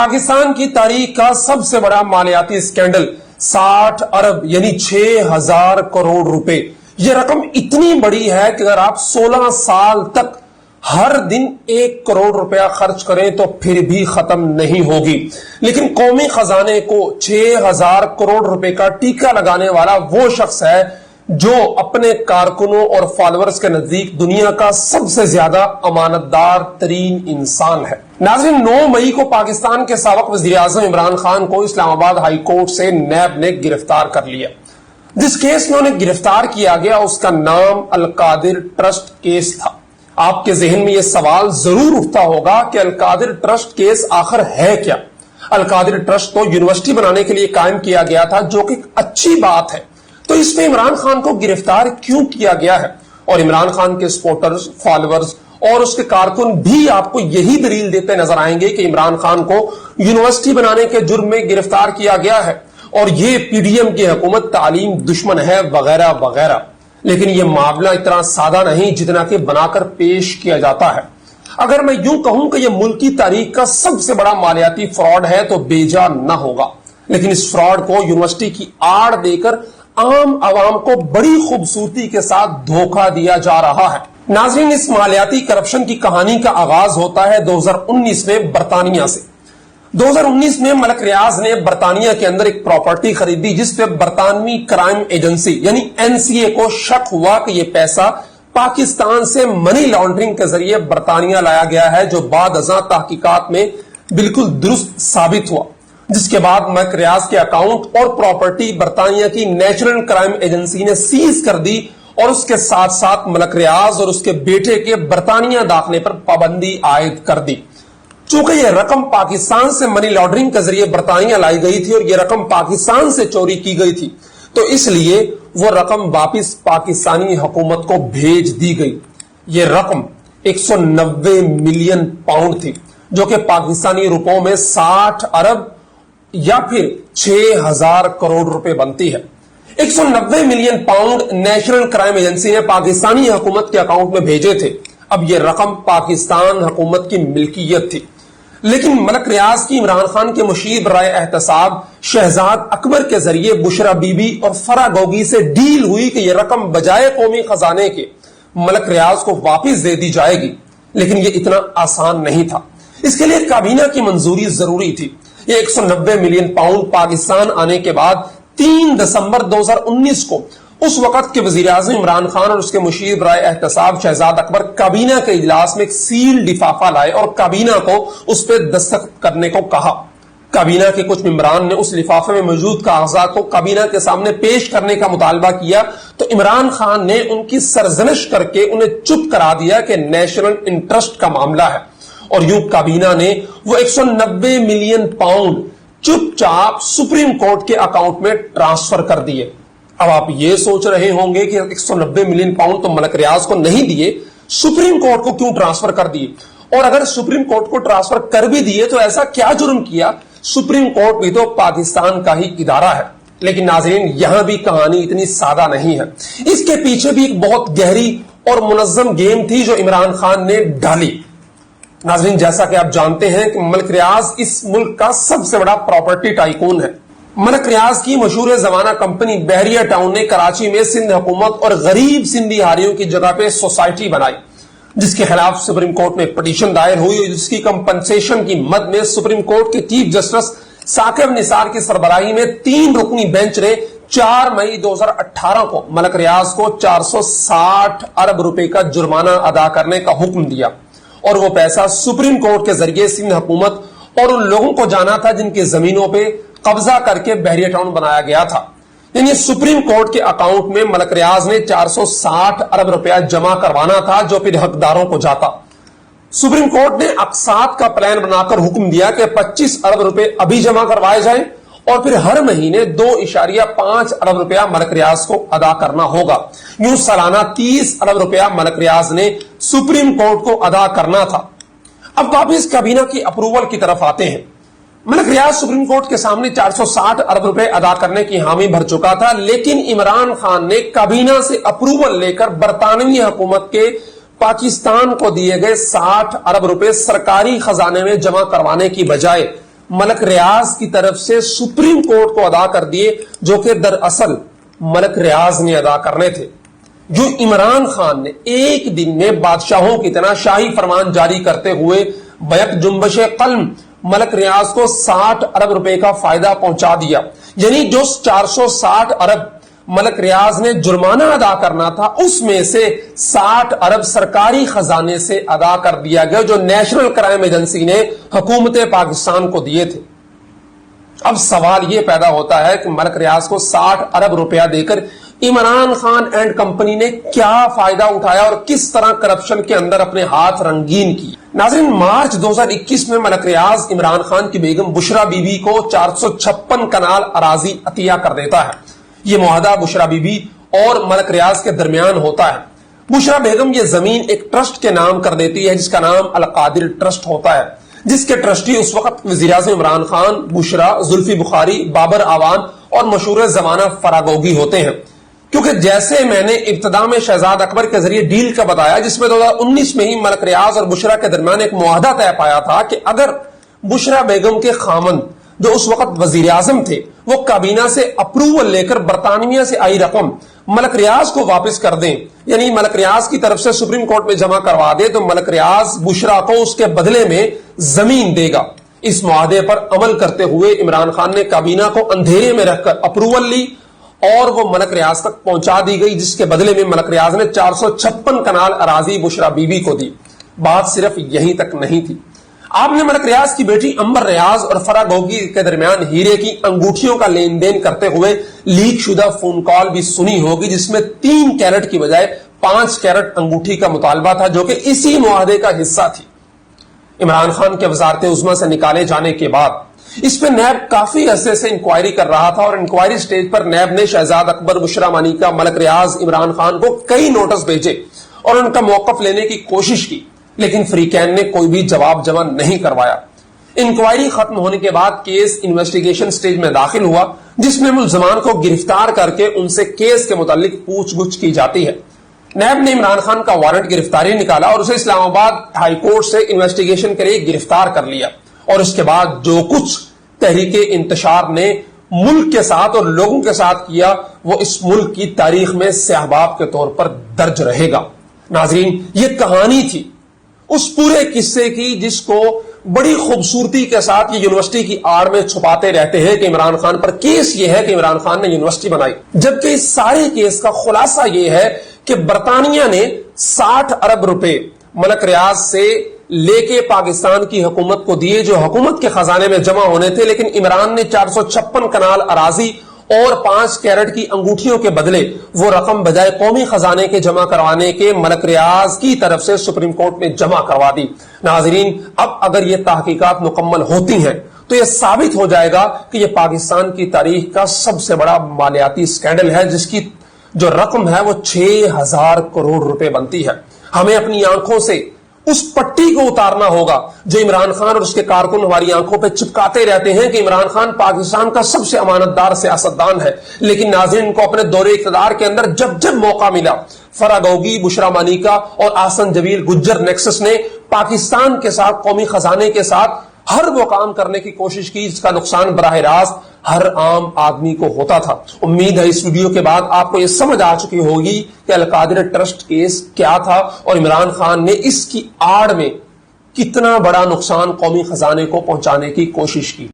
پاکستان کی تاریخ کا سب سے بڑا مالیاتی اسکینڈل 60 ارب یعنی 6000 کروڑ روپے. یہ رقم اتنی بڑی ہے کہ اگر آپ 16 سال تک ہر دن 1 کروڑ روپیہ خرچ کریں تو پھر بھی ختم نہیں ہوگی. لیکن قومی خزانے کو 6000 کروڑ روپے کا ٹیکہ لگانے والا وہ شخص ہے جو اپنے کارکنوں اور فالوورز کے نزدیک دنیا کا سب سے زیادہ امانت دار ترین انسان ہے. ناظرین، 9 مئی کو پاکستان کے سابق وزیر اعظم عمران خان کو اسلام آباد ہائی کورٹ سے نیب نے گرفتار کر لیا. جس کیس میں انہیں گرفتار کیا گیا اس کا نام القادر ٹرسٹ کیس تھا. آپ کے ذہن میں یہ سوال ضرور اٹھتا ہوگا کہ القادر ٹرسٹ کیس آخر ہے کیا؟ القادر ٹرسٹ تو یونیورسٹی بنانے کے لیے قائم کیا گیا تھا، جو کہ اچھی بات ہے. تو اس میں عمران خان کو گرفتار کیوں کیا گیا ہے؟ اور عمران خان کے سپورٹرز، فالوورز اور اس کے کارکن بھی آپ کو یہی دلیل دیتے نظر آئیں گے کہ عمران خان کو یونیورسٹی بنانے کے جرم میں گرفتار کیا گیا ہے اور یہ پی ڈی ایم کی حکومت تعلیم دشمن ہے وغیرہ وغیرہ. لیکن یہ معاملہ اتنا سادہ نہیں جتنا کہ بنا کر پیش کیا جاتا ہے. اگر میں یوں کہوں کہ یہ ملک کی تاریخ کا سب سے بڑا مالیاتی فراڈ ہے تو بے جا نہ ہوگا. لیکن اس فراڈ کو یونیورسٹی کی آڑ دے کر عام عوام کو بڑی خوبصورتی کے ساتھ دھوکہ دیا جا رہا ہے. ناظرین، اس مالیاتی کرپشن کی کہانی کا آغاز ہوتا ہے 2019 میں برطانیہ سے. 2019 میں ملک ریاض نے برطانیہ کے اندر ایک پراپرٹی خریدی جس پہ برطانوی کرائم ایجنسی یعنی NCA کو شک ہوا کہ یہ پیسہ پاکستان سے منی لانڈرنگ کے ذریعے برطانیہ لایا گیا ہے، جو بعد ازاں تحقیقات میں بالکل درست ثابت ہوا. جس کے بعد ملک ریاض کے اکاؤنٹ اور پراپرٹی برطانیہ کی نیشنل کرائم ایجنسی نے سیز کر دی اور اس کے ساتھ ساتھ ملک ریاض اور اس کے بیٹے کے برطانیہ داخلے پر پابندی عائد کر دی. چونکہ یہ رقم پاکستان سے منی لانڈرنگ کے ذریعے برطانیہ لائی گئی تھی اور یہ رقم پاکستان سے چوری کی گئی تھی، تو اس لیے وہ رقم واپس پاکستانی حکومت کو بھیج دی گئی. یہ رقم 190 ملین پاؤنڈ تھی، جو کہ پاکستانی روپوں میں 60 ارب یا پھر 6000 کروڑ روپے بنتی ہے. 190 million pound national crime agency نے پاکستانی حکومت کے اکاؤنٹ میں بھیجے تھے. اب یہ رقم پاکستان حکومت کی ملکیت تھی. لیکن ملک ریاض کی عمران خان کے مشیر برائے احتساب شہزاد اکبر کے ذریعے بشرا بی بی اور فرا گوگی سے ڈیل ہوئی کہ یہ رقم بجائے قومی خزانے کے ملک ریاض کو واپس دے دی جائے گی. لیکن یہ اتنا آسان نہیں تھا. اس کے لیے کابینہ کی منظوری ضروری تھی. یہ 190 ملین پاؤنڈ پاکستان آنے کے بعد 3 دسمبر 2019 کو اس وقت کے وزیر اعظم عمران خان اور اس کے مشیر برائے احتساب شہزاد اکبر کابینہ کے اجلاس میں ایک سیل لفافہ لائے اور کابینہ کو اس پہ دستخط کرنے کو کہا. کابینہ کے کچھ ممبران نے اس لفافے میں موجود کاغذات کو کابینہ کے سامنے پیش کرنے کا مطالبہ کیا تو عمران خان نے ان کی سرزنش کر کے انہیں چپ کرا دیا کہ نیشنل انٹرسٹ کا معاملہ ہے، اور یوں کابینہ نے وہ 190 ملین پاؤنڈ چپ چاپ سپریم کورٹ کے اکاؤنٹ میں ٹرانسفر کر دیے. اب آپ یہ سوچ رہے ہوں گے کہ 190 ملین پاؤنڈ تو ملک ریاض کو نہیں دیے، سپریم کورٹ کو کیوں ٹرانسفر کر دیے؟ اور اگر سپریم کورٹ کو ٹرانسفر کر بھی دیے تو ایسا کیا جرم کیا؟ سپریم کورٹ بھی تو پاکستان کا ہی ادارہ ہے. لیکن ناظرین، یہاں بھی کہانی اتنی سادہ نہیں ہے. اس کے پیچھے بھی ایک بہت گہری اور منظم گیم تھی جو عمران خان نے ڈالی. ناظرین، جیسا کہ آپ جانتے ہیں کہ ملک ریاض اس ملک کا سب سے بڑا پراپرٹی ٹائکون ہے. ملک ریاض کی مشہور زمانہ کمپنی بحریہ ٹاؤن نے کراچی میں سندھ حکومت اور غریب سندھی ہاریوں کی جگہ پہ سوسائٹی بنائی، جس کے خلاف سپریم کورٹ میں پٹیشن دائر ہوئی، جس کی کمپنسیشن کی مد میں سپریم کورٹ کے چیف جسٹس ثاقب نثار کی سربراہی میں 3 رکنی بینچ نے 4 مئی 2018 کو ملک ریاض کو 460 ارب روپے کا جرمانہ ادا کرنے کا حکم دیا، اور وہ پیسہ سپریم کورٹ کے ذریعے سندھ حکومت اور ان لوگوں کو جانا تھا جن کی زمینوں پہ قبضہ کر کے بحریہ ٹاؤن بنایا گیا تھا. یعنی سپریم کورٹ کے اکاؤنٹ میں ملک ریاض نے 460 ارب روپیہ جمع کروانا تھا جو پھر حقداروں کو جاتا. سپریم کورٹ نے اقساط کا پلان بنا کر حکم دیا کہ 25 ارب روپے ابھی جمع کروائے جائیں اور پھر ہر مہینے 2.5 ارب روپیہ ملک ریاض کو ادا کرنا ہوگا. یوں سالانہ 30 ارب روپیہ ملک ریاض نے سپریم کورٹ کو ادا کرنا تھا. اب واپس کابینہ کی اپروول کی طرف آتے ہیں. ملک ریاض سپریم کورٹ کے سامنے 460 ارب روپے ادا کرنے کی حامی بھر چکا تھا، لیکن عمران خان نے کابینہ سے اپروول لے کر برطانوی حکومت کے پاکستان کو دیے گئے 60 ارب روپے سرکاری خزانے میں جمع کروانے کی بجائے ملک ریاض کی طرف سے سپریم کورٹ کو ادا کر دیے، جو کہ دراصل ملک ریاض نے ادا کرنے تھے۔ جو عمران خان نے ایک دن میں بادشاہوں کی طرح شاہی فرمان جاری کرتے ہوئے بیک جنبش قلم ملک ریاض کو 60 ارب روپے کا فائدہ پہنچا دیا، یعنی جو 460 ارب ملک ریاض نے جرمانہ ادا کرنا تھا، اس میں سے 60 ارب سرکاری خزانے سے ادا کر دیا گیا، جو نیشنل کرائم ایجنسی نے حکومت پاکستان کو دیے تھے۔ اب سوال یہ پیدا ہوتا ہے کہ ملک ریاض کو 60 ارب روپیہ دے کر عمران خان اینڈ کمپنی نے کیا فائدہ اٹھایا اور کس طرح کرپشن کے اندر اپنے ہاتھ رنگین کی۔ ناظرین، مارچ 2021 میں ملک ریاض عمران خان کی بیگم بشرا بی بی کو 456 کنال اراضی عطیہ کر دیتا ہے۔ یہ معاہدہ بشرا بی بی اور ملک ریاض کے درمیان ہوتا ہے۔ بشرا بیگم یہ زمین ایک ٹرسٹ کے نام کر دیتی ہے، جس کا نام القادر ٹرسٹ ہوتا ہے، جس کے ٹرسٹی اس وقت وزیر اعظم عمران خان، بشرا، زلفی بخاری، بابر اعوان اور مشہور زمانہ فراگوگی ہوتے ہیں۔ کیونکہ جیسے میں نے ابتدا میں شہزاد اکبر کے ذریعے ڈیل کا بتایا، جس میں 2019 میں ہی ملک ریاض اور بشرا کے درمیان ایک معاہدہ طے پایا تھا کہ اگر بشرا بیگم کے خامند جو اس وقت وزیر اعظم تھے وہ کابینہ سے اپروول لے کر برطانیہ سے آئی رقم ملک ریاض کو واپس کر دیں، یعنی ملک ریاض کی طرف سے سپریم کورٹ میں جمع کروا دے، تو ملک ریاض بشرا کو اس کے بدلے میں زمین دے گا۔ اس معاہدے پر عمل کرتے ہوئے عمران خان نے کابینہ کو اندھیرے میں رکھ کر اپروول لی اور وہ ملک ریاض تک پہنچا دی گئی، جس کے بدلے میں ملک ریاض نے 456 کنال اراضی بشرا بی بی کو دی۔ بات صرف یہیں تک نہیں تھی، آپ نے ملک ریاض کی بیٹی امبر ریاض اور فراگوگی کے درمیان ہیرے کی انگوٹھیوں کا لین دین کرتے ہوئے لیک شدہ فون کال بھی سنی ہوگی، جس میں 3 کیرٹ کی بجائے 5 کیرٹ انگوٹھی کا مطالبہ تھا، جو کہ اسی معاہدے کا حصہ تھی۔ عمران خان کے وزارت عظمیٰ سے نکالے جانے کے بعد اس پہ نیب کافی عرصے سے انکوائری کر رہا تھا، اور انکوائری سٹیج پر نیب نے شہزاد اکبر، بشرا مانیکا، ملک ریاض، عمران خان کو کئی نوٹس بھیجے اور ان کا موقف لینے کی کوشش کی، لیکن فریقین نے کوئی بھی جواب جمع نہیں کروایا۔ انکوائری ختم ہونے کے بعد کیس انویسٹیگیشن سٹیج میں داخل ہوا، جس میں ملزمان کو گرفتار کر کے ان سے کیس کے متعلق پوچھ گچھ کی جاتی ہے۔ نیب نے عمران خان کا وارنٹ گرفتاری نکالا اور اسے اسلام آباد ہائی کورٹ سے انویسٹیگیشن کے لیے گرفتار کر لیا، اور اس کے بعد جو کچھ تحریک انتشار نے ملک کے ساتھ اور لوگوں کے ساتھ کیا، وہ اس ملک کی تاریخ میں سیاہ باب کے طور پر درج رہے گا۔ ناظرین، یہ کہانی تھی اس پورے قصے کی، جس کو بڑی خوبصورتی کے ساتھ یہ یونیورسٹی کی آڑ میں چھپاتے رہتے ہیں کہ عمران خان پر کیس یہ ہے کہ عمران خان نے یونیورسٹی بنائی، جبکہ اس سارے کیس کا خلاصہ یہ ہے کہ برطانیہ نے 60 ارب روپے ملک ریاض سے لے کے پاکستان کی حکومت کو دیے، جو حکومت کے خزانے میں جمع ہونے تھے، لیکن عمران نے 456 کنال اراضی اور 5 کیرٹ کی انگوٹھیوں کے بدلے وہ رقم بجائے قومی خزانے کے جمع کروانے کے ملک ریاض کی طرف سے سپریم کورٹ میں جمع کروا دی۔ ناظرین، اب اگر یہ تحقیقات مکمل ہوتی ہیں تو یہ ثابت ہو جائے گا کہ یہ پاکستان کی تاریخ کا سب سے بڑا مالیاتی سکینڈل ہے، جس کی جو رقم ہے وہ 6000 کروڑ روپے بنتی ہے۔ ہمیں اپنی آنکھوں سے اس پٹی کو اتارنا ہوگا جو عمران خان اور اس کے کارکن ہماری آنکھوں پہ چپکاتے رہتے ہیں کہ عمران خان پاکستان کا سب سے امانت دار سیاستدان ہے، لیکن ناظرین کو اپنے دور اقتدار کے اندر جب جب موقع ملا، فراگوگی، بشرا مانیکا اور آسن جبیل گجر نیکسس نے پاکستان کے ساتھ، قومی خزانے کے ساتھ ہر وہ کام کرنے کی کوشش کی جس کا نقصان براہ راست ہر عام آدمی کو ہوتا تھا۔ امید ہے اس ویڈیو کے بعد آپ کو یہ سمجھ آ چکی ہوگی کہ القادر ٹرسٹ کیس کیا تھا اور عمران خان نے اس کی آڑ میں کتنا بڑا نقصان قومی خزانے کو پہنچانے کی کوشش کی۔